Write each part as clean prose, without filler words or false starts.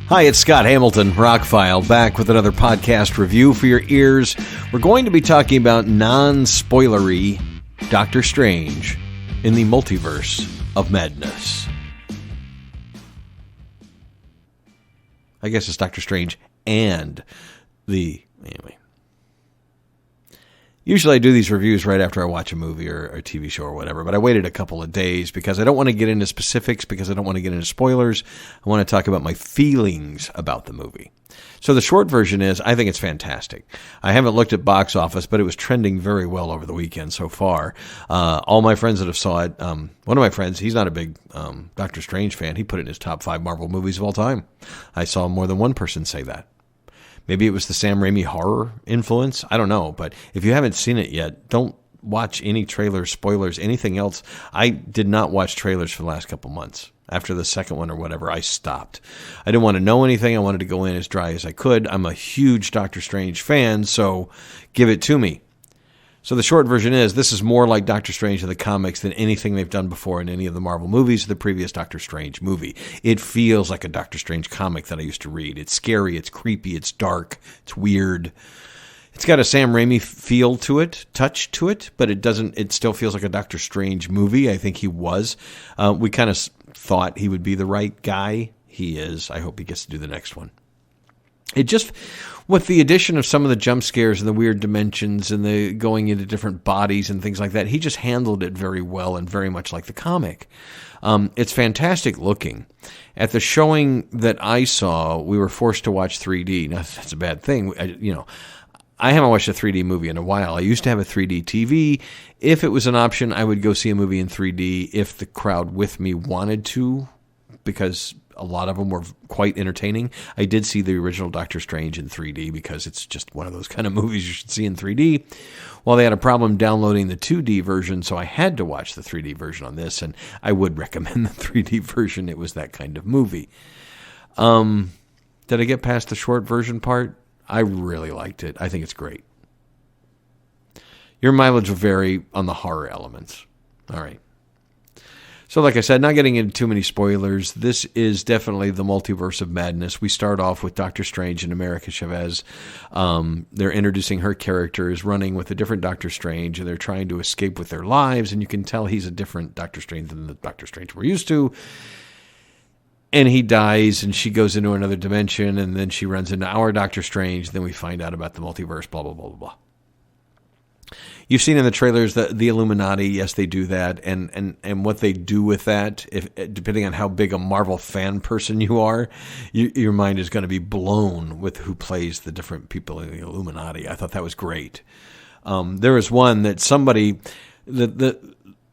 Hi, it's Scott Hamilton, ROCKFILE, back with another podcast review for your ears. We're going to be talking about non-spoilery Doctor Strange in the Multiverse of Madness. I guess it's Doctor Strange and anyway. Usually I do these reviews right after I watch a movie or a TV show or whatever, but I waited a couple of days because I don't want to get into specifics, because I don't want to get into spoilers. I want to talk about my feelings about the movie. So the short version is, I think it's fantastic. I haven't looked at box office, but it was trending very well over the weekend so far. All my friends that have saw it, one of my friends, he's not a big Doctor Strange fan. He put it in his top 5 Marvel movies of all time. I saw more than one person say that. Maybe it was the Sam Raimi horror influence. I don't know. But if you haven't seen it yet, don't watch any trailers, spoilers, anything else. I did not watch trailers for the last couple months. After the second one or whatever, I stopped. I didn't want to know anything. I wanted to go in as dry as I could. I'm a huge Doctor Strange fan, so give it to me. So the short version is, this is more like Doctor Strange in the comics than anything they've done before in any of the Marvel movies or the previous Doctor Strange movie. It feels like a Doctor Strange comic that I used to read. It's scary, it's creepy, it's dark, it's weird. It's got a Sam Raimi feel to it, touch to it, but it still feels like a Doctor Strange movie. I think he was. We kind of thought he would be the right guy. He is. I hope he gets to do the next one. It just, with the addition of some of the jump scares and the weird dimensions and the going into different bodies and things like that, he just handled it very well and very much like the comic. It's fantastic looking. At the showing that I saw, we were forced to watch 3D. Now, that's a bad thing. I haven't watched a 3D movie in a while. I used to have a 3D TV. If it was an option, I would go see a movie in 3D if the crowd with me wanted to, because a lot of them were quite entertaining. I did see the original Doctor Strange in 3D because it's just one of those kind of movies you should see in 3D. Well, they had a problem downloading the 2D version, so I had to watch the 3D version on this, and I would recommend the 3D version. It was that kind of movie. Did I get past the short version part? I really liked it. I think it's great. Your mileage will vary on the horror elements. All right. So like I said, not getting into too many spoilers, this is definitely the Multiverse of Madness. We start off with Doctor Strange and America Chavez. They're introducing her character as running with a different Doctor Strange, and they're trying to escape with their lives, and you can tell he's a different Doctor Strange than the Doctor Strange we're used to. And he dies, and she goes into another dimension, and then she runs into our Doctor Strange. Then we find out about the multiverse, blah, blah, blah, blah, blah. You've seen in the trailers the Illuminati, yes, they do that. And what they do with that, depending on how big a Marvel fan person you are, your mind is going to be blown with who plays the different people in the Illuminati. I thought that was great. There was one that somebody...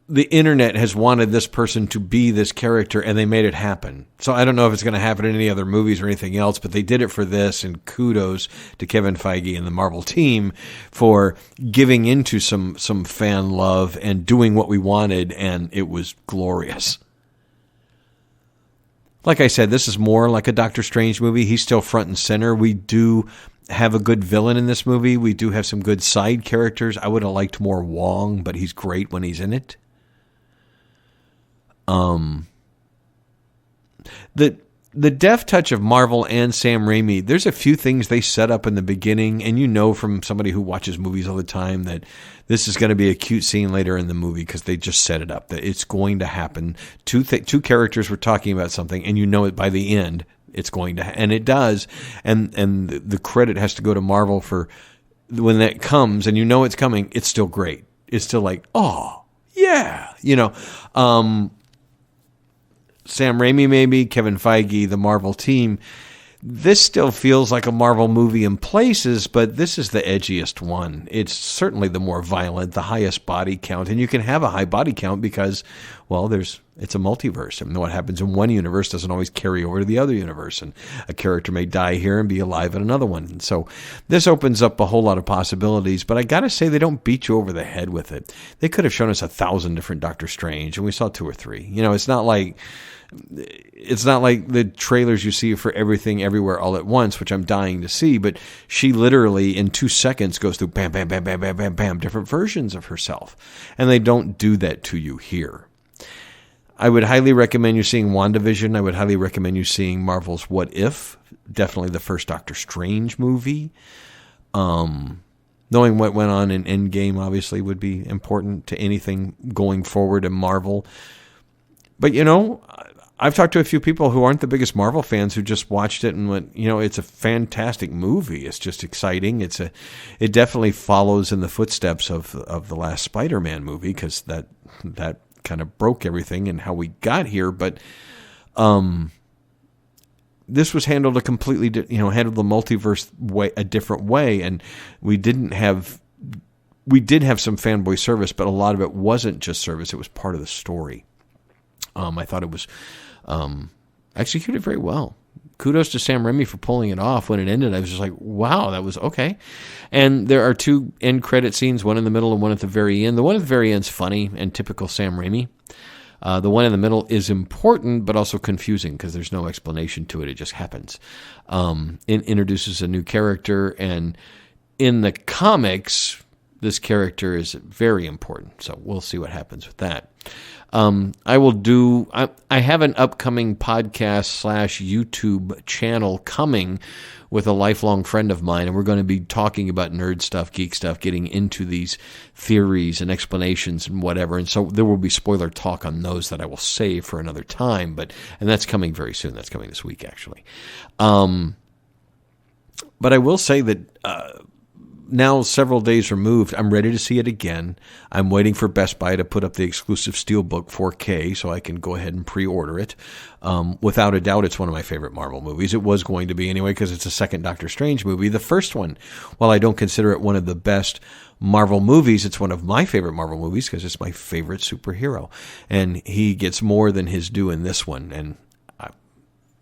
The internet has wanted this person to be this character, and they made it happen. So I don't know if it's going to happen in any other movies or anything else, but they did it for this, and kudos to Kevin Feige and the Marvel team for giving into some fan love and doing what we wanted, and it was glorious. Like I said, this is more like a Doctor Strange movie. He's still front and center. We do have a good villain in this movie. We do have some good side characters. I would have liked more Wong, but he's great when he's in it. The deft touch of Marvel and Sam Raimi, there's a few things they set up in the beginning, and you know from somebody who watches movies all the time that this is going to be a cute scene later in the movie because they just set it up, that it's going to happen. Two characters were talking about something, and you know it by the end, it's going to, and it does, and the credit has to go to Marvel for when that comes, and you know it's coming, it's still great. It's still like, oh, yeah, Sam Raimi, maybe, Kevin Feige, the Marvel team. This still feels like a Marvel movie in places, but this is the edgiest one. It's certainly the more violent, the highest body count, and you can have a high body count because, well, it's a multiverse. I mean, what happens in one universe doesn't always carry over to the other universe, and a character may die here and be alive in another one. And so this opens up a whole lot of possibilities, but I got to say they don't beat you over the head with it. They could have shown us 1,000 different Doctor Strange, and we saw 2 or 3. It's not like the trailers you see for Everything Everywhere All at Once, which I'm dying to see, but she literally in 2 seconds goes through bam, bam, bam, bam, bam, bam, bam, different versions of herself. And they don't do that to you here. I would highly recommend you seeing WandaVision. I would highly recommend you seeing Marvel's What If. Definitely the first Doctor Strange movie. Knowing what went on in Endgame obviously would be important to anything going forward in Marvel. But, I've talked to a few people who aren't the biggest Marvel fans who just watched it and went, it's a fantastic movie. It's just exciting. It definitely follows in the footsteps of the last Spider-Man movie, because that kind of broke everything and how we got here. But this was handled handled the multiverse way, a different way, and we did have some fanboy service, but a lot of it wasn't just service; it was part of the story. I thought it was executed very well. Kudos to Sam Raimi for pulling it off. When it ended, I was just like, wow, that was okay. And there are two end credit scenes, one in the middle and one at the very end. The one at the very end is funny and typical Sam Raimi. The one in the middle is important, but also confusing because there's no explanation to it. It just happens. It introduces a new character, and in the comics, this character is very important. So we'll see what happens with that. I have an upcoming podcast / YouTube channel coming with a lifelong friend of mine, and we're going to be talking about nerd stuff, geek stuff, getting into these theories and explanations and whatever. And so there will be spoiler talk on those that I will save for another time, and that's coming very soon. That's coming this week, actually. But I will say that, now several days removed, I'm ready to see it again. I'm waiting for Best Buy to put up the exclusive Steelbook 4K so I can go ahead and pre-order it. Without a doubt, it's one of my favorite Marvel movies. It was going to be anyway because it's a second Doctor Strange movie. The first one, while I don't consider it one of the best Marvel movies, it's one of my favorite Marvel movies because it's my favorite superhero. And he gets more than his due in this one. And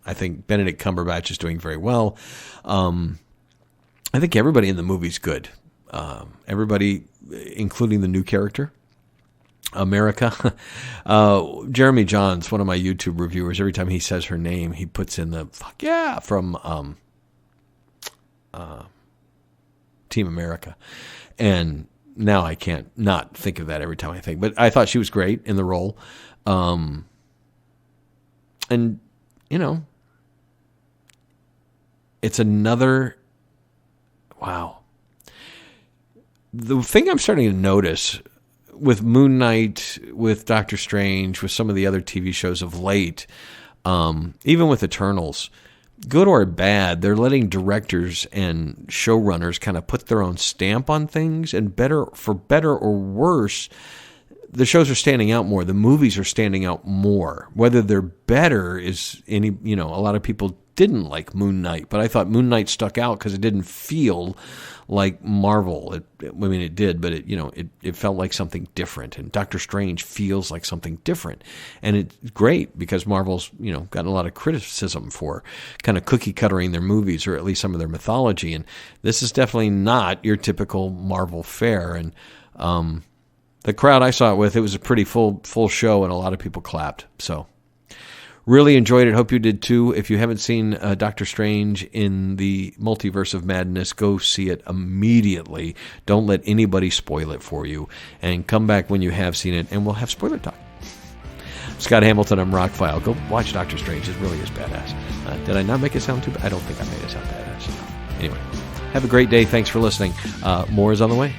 I think Benedict Cumberbatch is doing very well. I think everybody in the movie's good. Everybody, including the new character, America. Jeremy Johns, one of my YouTube reviewers, every time he says her name, he puts in the "fuck yeah" from Team America. And now I can't not think of that every time I think. But I thought she was great in the role. And, it's another... Wow. The thing I'm starting to notice with Moon Knight, with Doctor Strange, with some of the other TV shows of late, even with Eternals, good or bad, they're letting directors and showrunners kind of put their own stamp on things, and for better or worse, the shows are standing out more. The movies are standing out more. Whether they're better is a lot of people didn't like Moon Knight, but I thought Moon Knight stuck out because it didn't feel like Marvel. It did, but it felt like something different. And Doctor Strange feels like something different, and it's great because Marvel's gotten a lot of criticism for kind of cookie cuttering their movies, or at least some of their mythology. And this is definitely not your typical Marvel fare. And the crowd I saw it with, it was a pretty full show, and a lot of people clapped. So. Really enjoyed it. Hope you did too. If you haven't seen Doctor Strange in the Multiverse of Madness, go see it immediately. Don't let anybody spoil it for you. And come back when you have seen it, and we'll have spoiler talk. Scott Hamilton, I'm ROCKFILE. Go watch Doctor Strange. It really is badass. Did I not make it sound too bad? I don't think I made it sound badass. Anyway, have a great day. Thanks for listening. More is on the way.